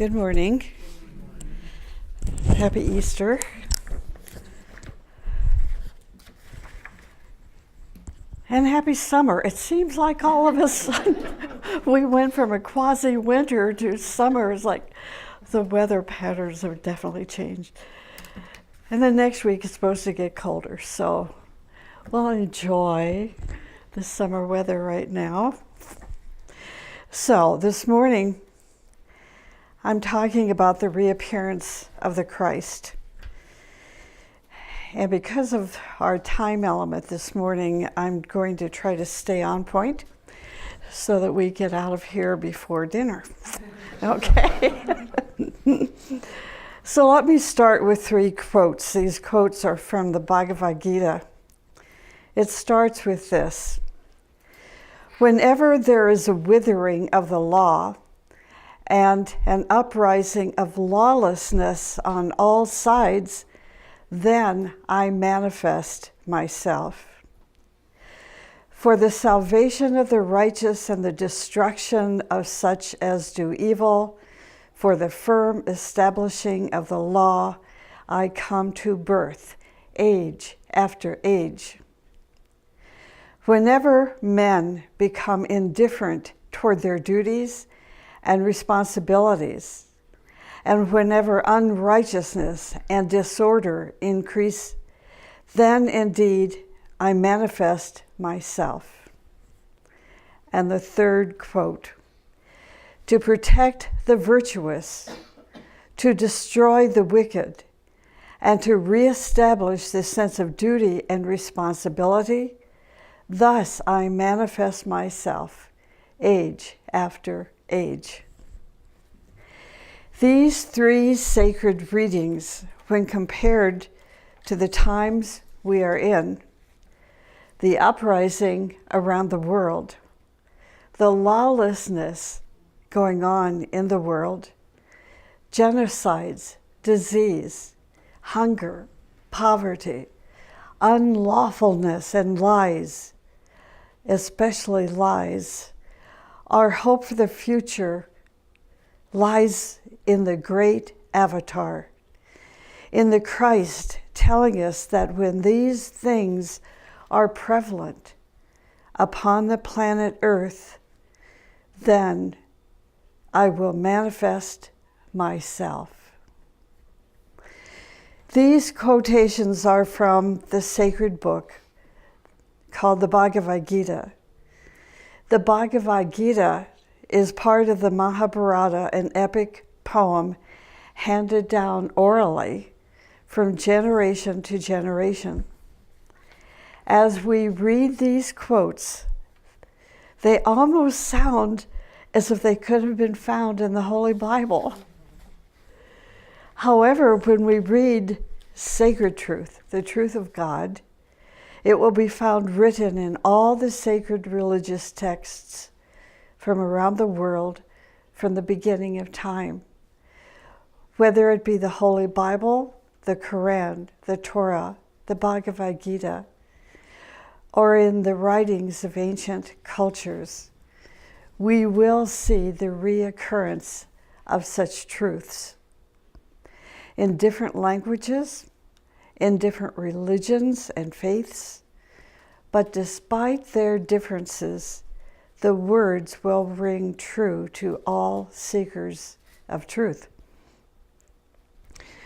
Good morning. Happy Easter. And happy summer. It seems like all of a sudden we went from a quasi-winter to summer. It's like the weather patterns have definitely changed. And then next week it's supposed to get colder. So we'll enjoy the summer weather right now. So this morning, I'm talking about the reappearance of the Christ. And because of our time element this morning, I'm going to try to stay on point so that we get out of here before dinner. Okay? So let me start with 3 quotes. These quotes are from the Bhagavad Gita. It starts with this: whenever there is a withering of the law, and an uprising of lawlessness on all sides, then I manifest myself. For the salvation of the righteous and the destruction of such as do evil, for the firm establishing of the law, I come to birth, age after age. Whenever men become indifferent toward their duties and responsibilities, and whenever unrighteousness and disorder increase, then indeed I manifest myself. And the 3rd quote: to protect the virtuous, to destroy the wicked, and to reestablish the sense of duty and responsibility, thus I manifest myself, age after age. These 3 sacred readings, when compared to the times we are in, the uprising around the world, the lawlessness going on in the world, genocides, disease, hunger, poverty, unlawfulness, and lies, especially lies, our hope for the future lies in the great avatar, in the Christ telling us that when these things are prevalent upon the planet Earth, then I will manifest myself. These quotations are from the sacred book called the Bhagavad Gita. The Bhagavad Gita is part of the Mahabharata, an epic poem handed down orally from generation to generation. As we read these quotes, they almost sound as if they could have been found in the Holy Bible. However, when we read sacred truth, the truth of God, it will be found written in all the sacred religious texts from around the world from the beginning of time. Whether it be the Holy Bible, the Quran, the Torah, the Bhagavad Gita, or in the writings of ancient cultures, we will see the reoccurrence of such truths. In different languages, in different religions and faiths, but despite their differences, the words will ring true to all seekers of truth.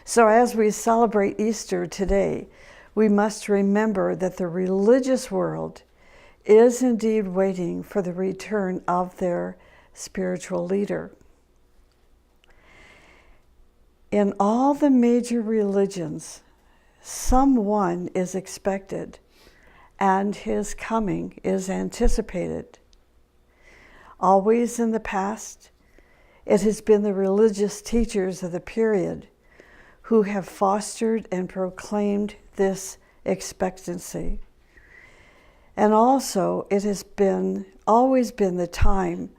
So as we celebrate Easter today, we must remember that the religious world is indeed waiting for the return of their spiritual leader. In all the major religions, someone is expected, and his coming is anticipated. Always in the past, it has been the religious teachers of the period who have fostered and proclaimed this expectancy. And also, it has always been the time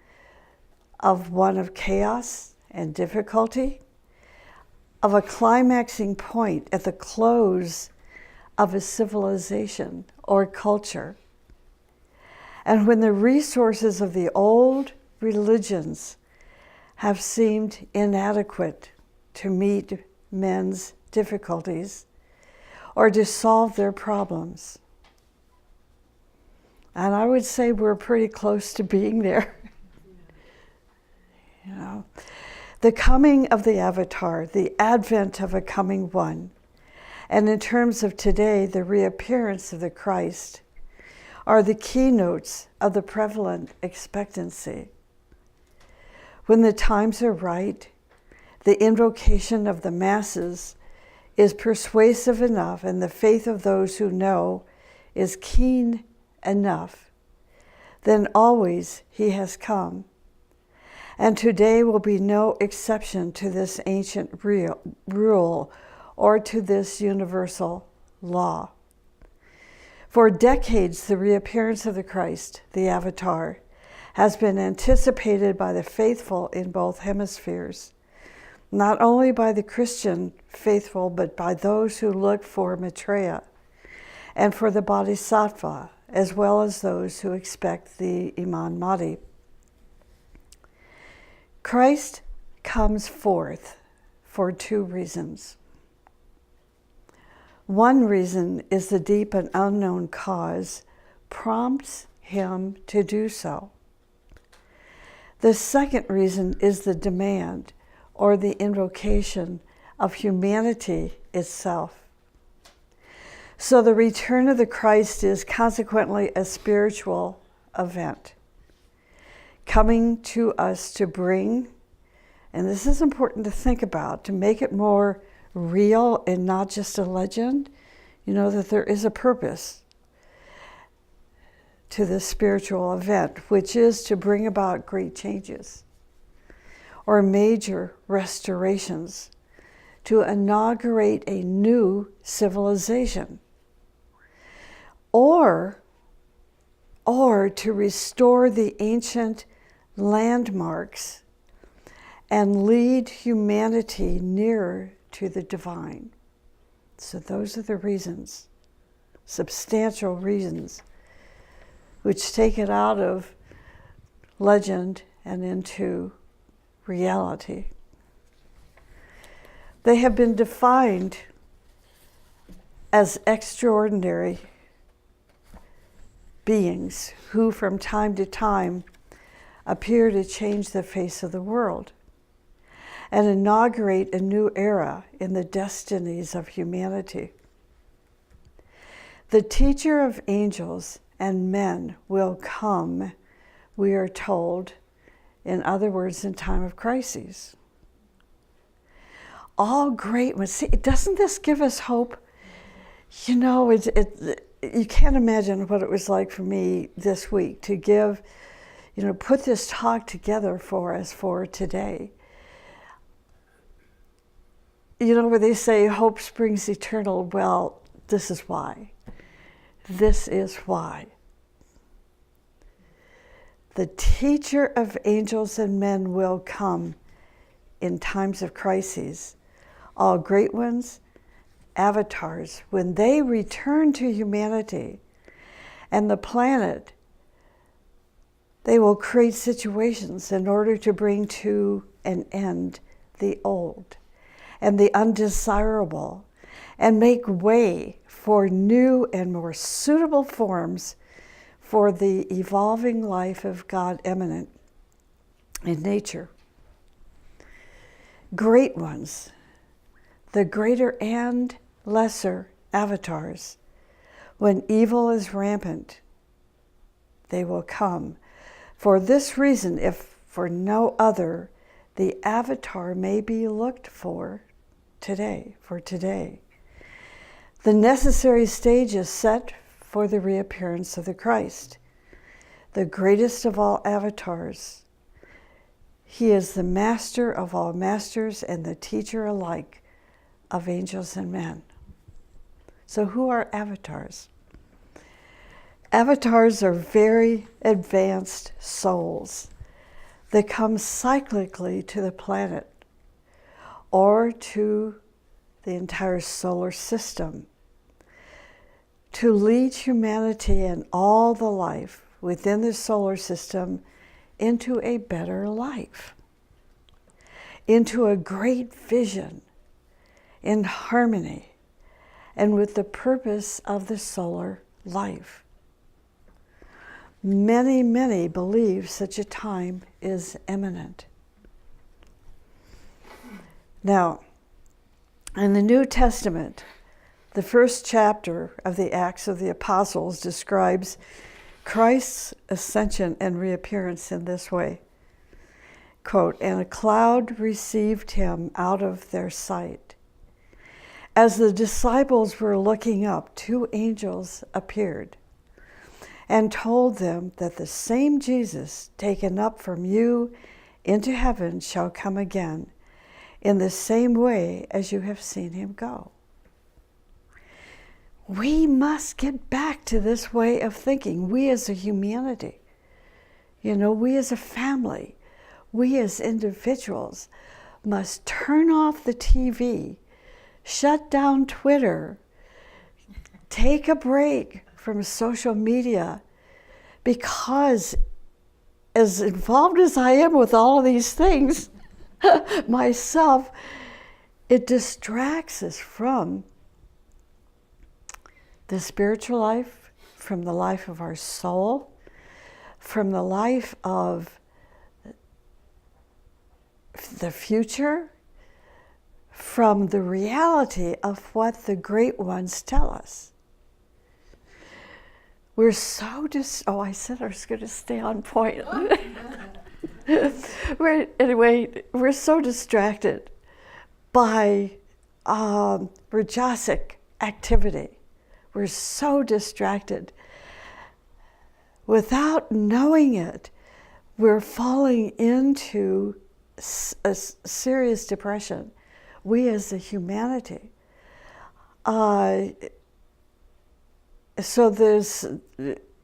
of one of chaos and difficulty, of a climaxing point at the close of a civilization or culture. And when the resources of the old religions have seemed inadequate to meet men's difficulties or to solve their problems. And I would say we're pretty close to being there. You know, the coming of the Avatar, the advent of a coming one, and in terms of today, the reappearance of the Christ, are the keynotes of the prevalent expectancy. When the times are right, the invocation of the masses is persuasive enough, and the faith of those who know is keen enough, then always he has come. And today will be no exception to this ancient rule or to this universal law. For decades, the reappearance of the Christ, the Avatar, has been anticipated by the faithful in both hemispheres, not only by the Christian faithful, but by those who look for Maitreya and for the Bodhisattva, as well as those who expect the Imam Mahdi. Christ comes forth for two reasons. One reason is the deep and unknown cause prompts him to do so. The second reason is the demand or the invocation of humanity itself. So the return of the Christ is consequently a spiritual event, coming to us to bring, and this is important to think about, to make it more real and not just a legend, you know, that there is a purpose to this spiritual event, which is to bring about great changes or major restorations, to inaugurate a new civilization, or to restore the ancient landmarks and lead humanity nearer to the divine. So those are the reasons, substantial reasons, which take it out of legend and into reality. They have been defined as extraordinary beings who from time to time appear to change the face of the world and inaugurate a new era in the destinies of humanity. The teacher of angels and men will come, we are told, in other words, in time of crises. All great ones. See, doesn't this give us hope? You know, you can't imagine what it was like for me this week to give, you know, put this talk together for us for today. You know, where they say hope springs eternal, well, this is why. This is why. The teacher of angels and men will come in times of crises. All great ones, avatars, when they return to humanity and the planet, they will create situations in order to bring to an end the old and the undesirable, and make way for new and more suitable forms for the evolving life of God eminent in nature. Great ones, the greater and lesser avatars, when evil is rampant, they will come. For this reason, if for no other, the avatar may be looked for today. The necessary stage is set for the reappearance of the Christ, the greatest of all avatars. He is the master of all masters and the teacher alike of angels and men. So who are avatars? Avatars are very advanced souls that come cyclically to the planet or to the entire solar system to lead humanity and all the life within the solar system into a better life. into a great vision in harmony and with the purpose of the solar life. Many, many believe such a time is imminent. Now, in the New Testament, the first chapter of the Acts of the Apostles describes Christ's ascension and reappearance in this way. Quote, "And a cloud received him out of their sight. As the disciples were looking up, two angels appeared and told them that the same Jesus taken up from you into heaven shall come again in the same way as you have seen him go." We must get back to this way of thinking. We as a humanity, we as a family, we as individuals must turn off the TV, shut down Twitter, take a break from social media, because as involved as I am with all of these things myself, it distracts us from the spiritual life, from the life of our soul, from the life of the future, from the reality of what the great ones tell us. We're so I said I was going to stay on point. We're so distracted by rajasic activity. We're so distracted. Without knowing it, we're falling into a serious depression. We as a humanity. So there's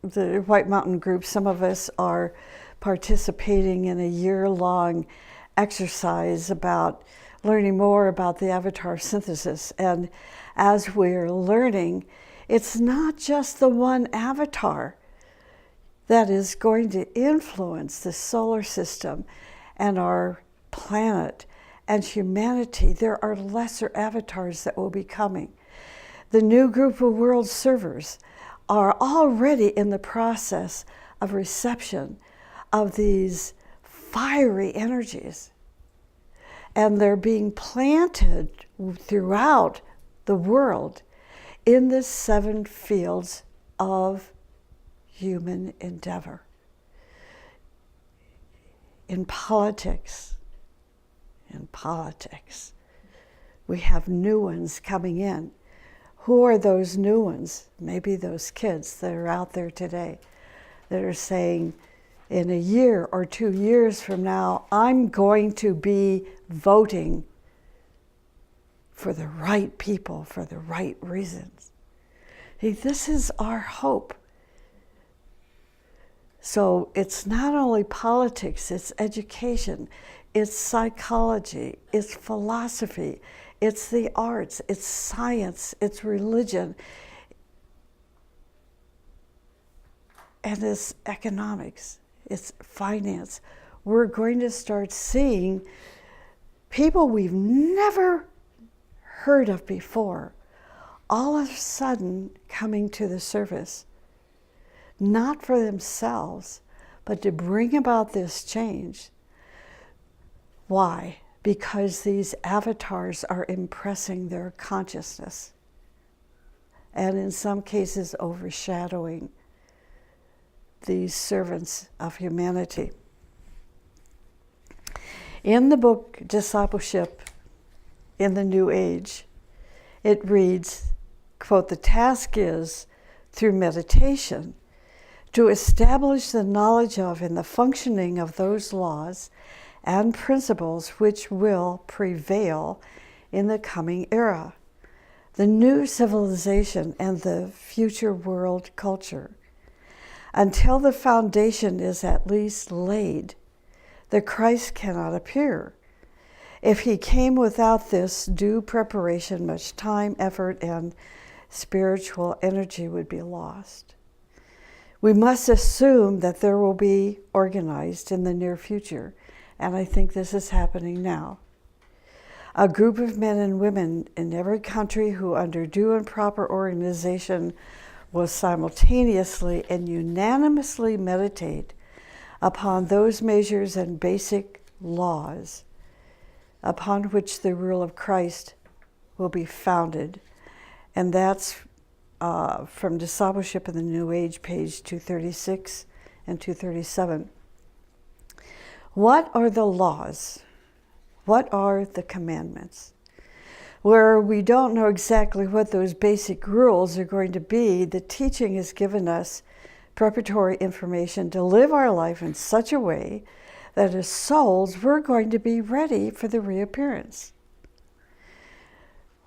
the White Mountain group. Some of us are participating in a year-long exercise about learning more about the avatar synthesis. And as we're learning, it's not just the one avatar that is going to influence the solar system and our planet and humanity. There are lesser avatars that will be coming. The new group of world servers are already in the process of reception of these fiery energies. And they're being planted throughout the world in the 7 fields of human endeavor. In politics, we have new ones coming in. Who are those new ones? Maybe those kids that are out there today that are saying, in a year or 2 years from now, I'm going to be voting for the right people, for the right reasons. See, this is our hope. So it's not only politics, it's education, it's psychology, it's philosophy, it's the arts, it's science, it's religion, and it's economics, it's finance. We're going to start seeing people we've never heard of before, all of a sudden coming to the surface, not for themselves, but to bring about this change. Why? Because these avatars are impressing their consciousness, and in some cases overshadowing these servants of humanity. In the book Discipleship in the New Age, it reads, quote, "The task is, through meditation, to establish the knowledge of and the functioning of those laws and principles which will prevail in the coming era, the new civilization and the future world culture. Until the foundation is at least laid, the Christ cannot appear. If he came without this due preparation, much time, effort, and spiritual energy would be lost. We must assume that there will be organized in the near future, and I think this is happening now, A group of men and women in every country who, under due and proper organization, will simultaneously and unanimously meditate upon those measures and basic laws upon which the rule of Christ will be founded. And that's from Discipleship in the New Age, page 236 and 237. What are the laws? What are the commandments? Where we don't know exactly what those basic rules are going to be, the teaching has given us preparatory information to live our life in such a way that as souls, we're going to be ready for the reappearance.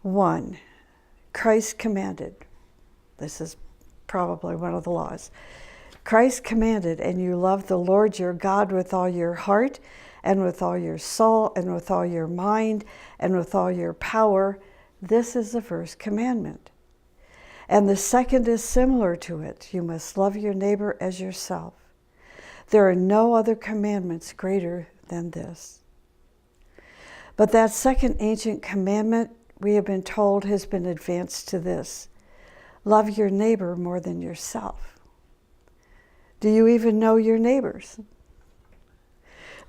1, Christ commanded. This is probably one of the laws. Christ commanded, and you love the Lord your God with all your heart, and with all your soul, and with all your mind, and with all your power. This is the first commandment. And the second is similar to it. You must love your neighbor as yourself. There are no other commandments greater than this. But that second ancient commandment, we have been told, has been advanced to this: love your neighbor more than yourself. Do you even know your neighbors?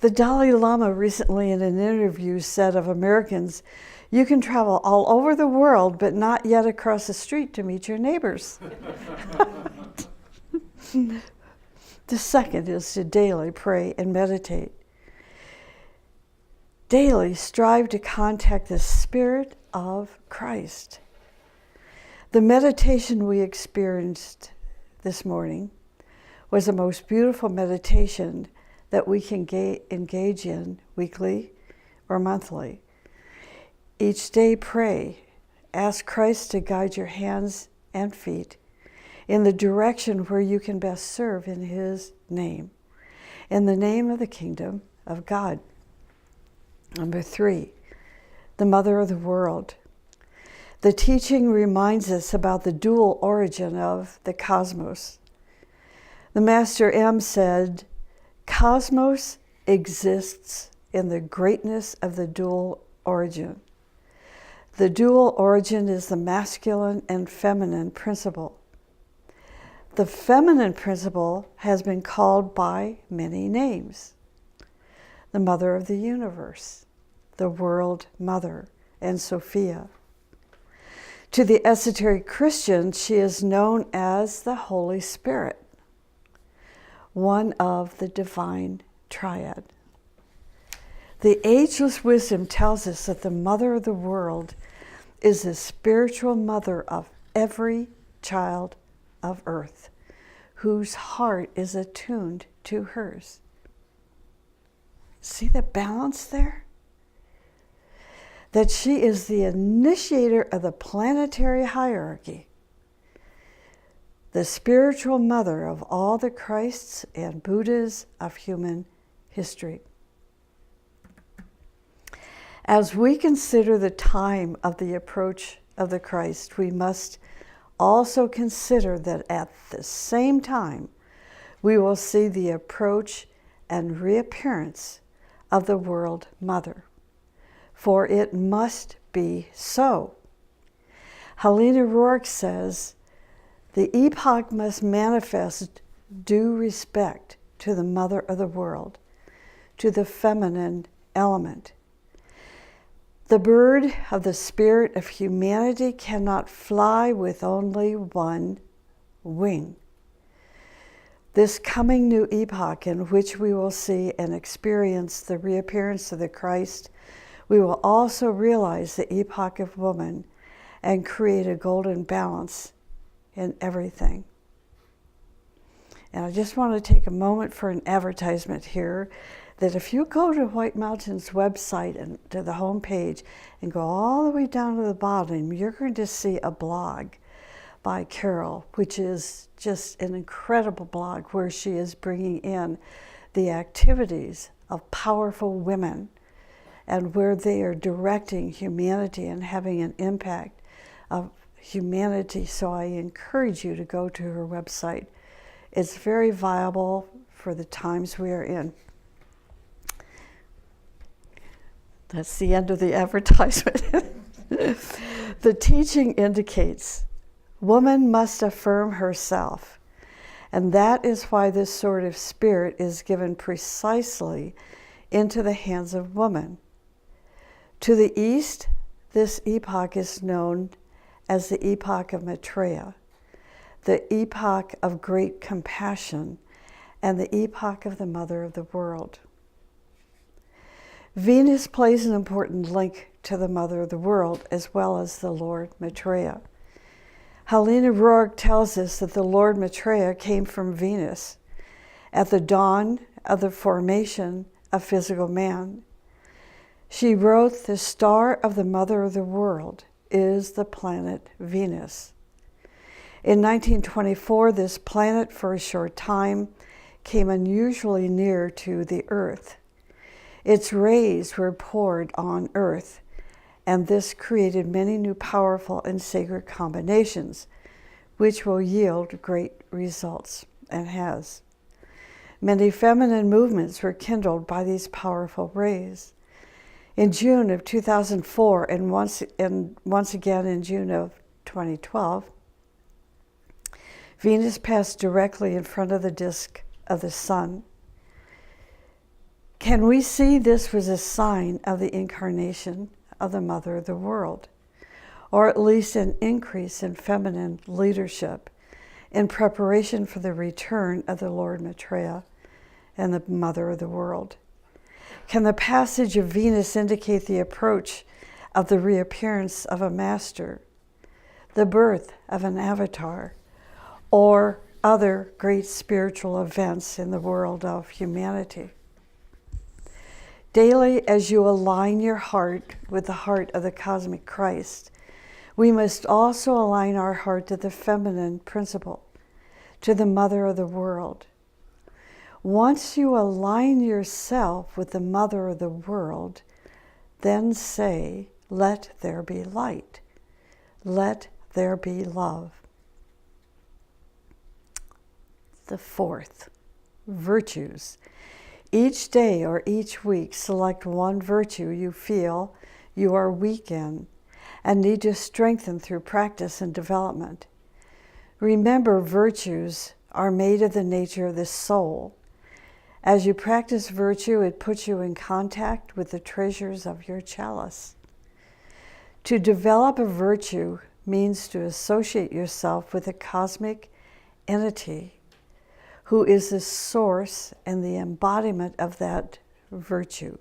The Dalai Lama recently in an interview said of Americans, you can travel all over the world, but not yet across the street to meet your neighbors. The second is to daily pray and meditate. Daily strive to contact the Spirit of Christ. The meditation we experienced this morning was the most beautiful meditation that we can engage in weekly or monthly. Each day pray, ask Christ to guide your hands and feet in the direction where you can best serve in His name, in the name of the kingdom of God. Number 3, the mother of the world. The teaching reminds us about the dual origin of the cosmos. The Master M said, cosmos exists in the greatness of the dual origin. The dual origin is the masculine and feminine principle. The feminine principle has been called by many names: the mother of the universe, the world mother, and Sophia. To the esoteric Christian, she is known as the Holy Spirit, one of the divine triad. The ageless wisdom tells us that the mother of the world is the spiritual mother of every child of earth, whose heart is attuned to hers. See the balance there? That she is the initiator of the planetary hierarchy, the spiritual mother of all the Christs and Buddhas of human history. As we consider the time of the approach of the Christ, we must also consider that at the same time, we will see the approach and reappearance of the World Mother. For it must be so. Helena Rourke says, the epoch must manifest due respect to the Mother of the world, to the feminine element. The bird of the spirit of humanity cannot fly with only one wing. This coming new epoch in which we will see and experience the reappearance of the Christ, we will also realize the epoch of woman and create a golden balance in everything. And I just want to take a moment for an advertisement here, that if you go to White Mountain's website and to the home page and go all the way down to the bottom, you're going to see a blog by Carol, which is just an incredible blog where she is bringing in the activities of powerful women and where they are directing humanity and having an impact of humanity. So I encourage you to go to her website. It's very viable for the times we are in. That's the end of the advertisement. The teaching indicates woman must affirm herself, and that is why this sort of spirit is given precisely into the hands of woman. To the East, this epoch is known as the epoch of Maitreya, the epoch of great compassion, and the epoch of the Mother of the World. Venus plays an important link to the Mother of the World as well as the Lord Maitreya. Helena Rourke tells us that the Lord Maitreya came from Venus at the dawn of the formation of physical man. She wrote, "The star of the Mother of the World is the planet Venus." In 1924, this planet for a short time came unusually near to the Earth. Its rays were poured on Earth, and this created many new powerful and sacred combinations, which will yield great results, and has. Many feminine movements were kindled by these powerful rays. In June of 2004, and once again in June of 2012, Venus passed directly in front of the disk of the sun. Can we see this was a sign of the incarnation of the Mother of the World, or at least an increase in feminine leadership in preparation for the return of the Lord Maitreya and the Mother of the World? Can the passage of Venus indicate the approach of the reappearance of a master, the birth of an avatar, or other great spiritual events in the world of humanity? Daily, as you align your heart with the heart of the cosmic Christ, we must also align our heart to the feminine principle, to the Mother of the World. Once you align yourself with the Mother of the World, then say, "Let there be light. Let there be love." The fourth, virtues. Each day or each week, select one virtue you feel you are weak in and need to strengthen through practice and development. Remember, virtues are made of the nature of the soul. As you practice virtue, it puts you in contact with the treasures of your chalice. To develop a virtue means to associate yourself with a cosmic entity who is the source and the embodiment of that virtue.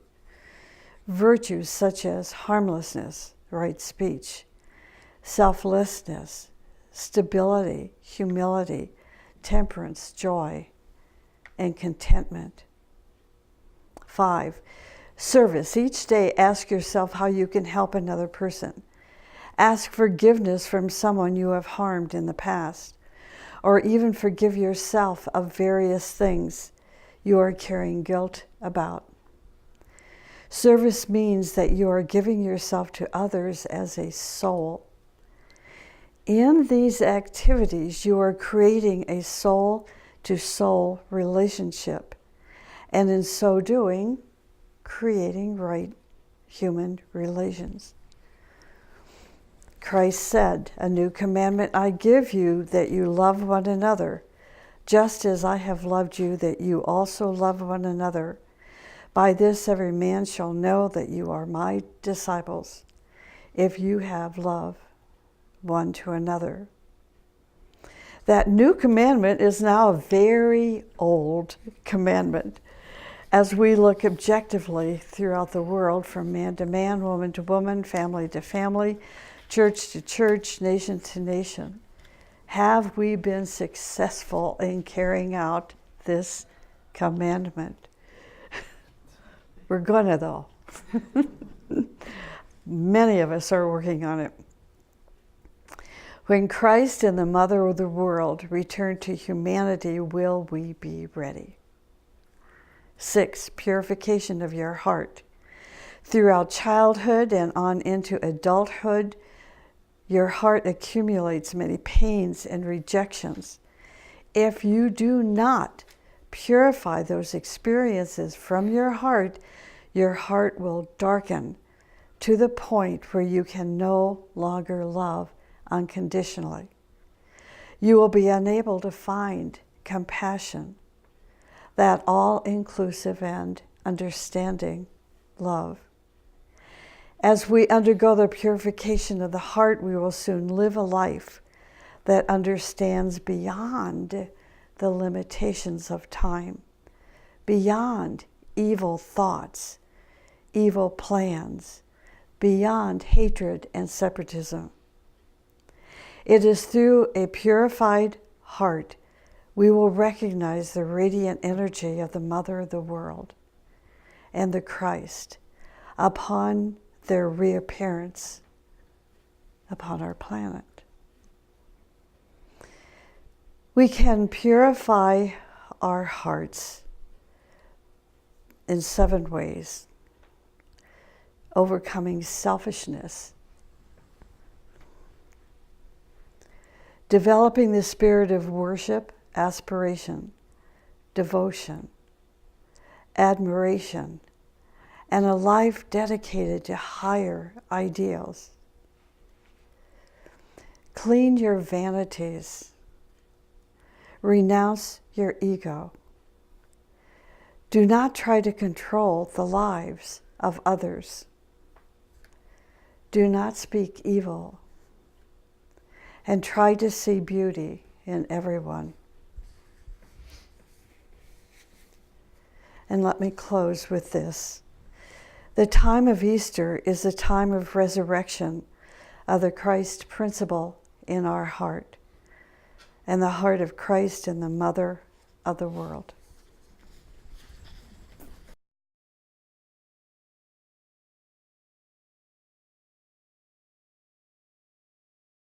Virtues such as harmlessness, right speech, selflessness, stability, humility, temperance, joy, and contentment. 5, service. Each day, ask yourself how you can help another person. Ask forgiveness from someone you have harmed in the past, or even forgive yourself of various things you are carrying guilt about. Service means that you are giving yourself to others as a soul. In these activities, you are creating a soul-to-soul relationship, and in so doing, creating right human relations. Christ said, "A new commandment I give you, that you love one another, just as I have loved you, that you also love one another. By this every man shall know that you are my disciples, if you have love one to another." That new commandment is now a very old commandment. As we look objectively throughout the world, from man to man, woman to woman, family to family, church to church, nation to nation, have we been successful in carrying out this commandment? We're gonna, though. Many of us are working on it. When Christ and the Mother of the World return to humanity, will we be ready? 6, purification of your heart. Throughout childhood and on into adulthood, your heart accumulates many pains and rejections. If you do not purify those experiences from your heart, your heart will darken to the point where you can no longer love unconditionally. You will be unable to find compassion, that all-inclusive and understanding love. As we undergo the purification of the heart, we will soon live a life that understands beyond the limitations of time, beyond evil thoughts, evil plans, beyond hatred and separatism. It is through a purified heart we will recognize the radiant energy of the Mother of the world and the Christ upon their reappearance upon our planet. We can purify our hearts in 7 ways. Overcoming selfishness, developing the spirit of worship, aspiration, devotion, admiration, and a life dedicated to higher ideals. Clean your vanities. Renounce your ego. Do not try to control the lives of others. Do not speak evil. And try to see beauty in everyone. And let me close with this. The time of Easter is the time of resurrection of the Christ principle in our heart, and the heart of Christ and the Mother of the world.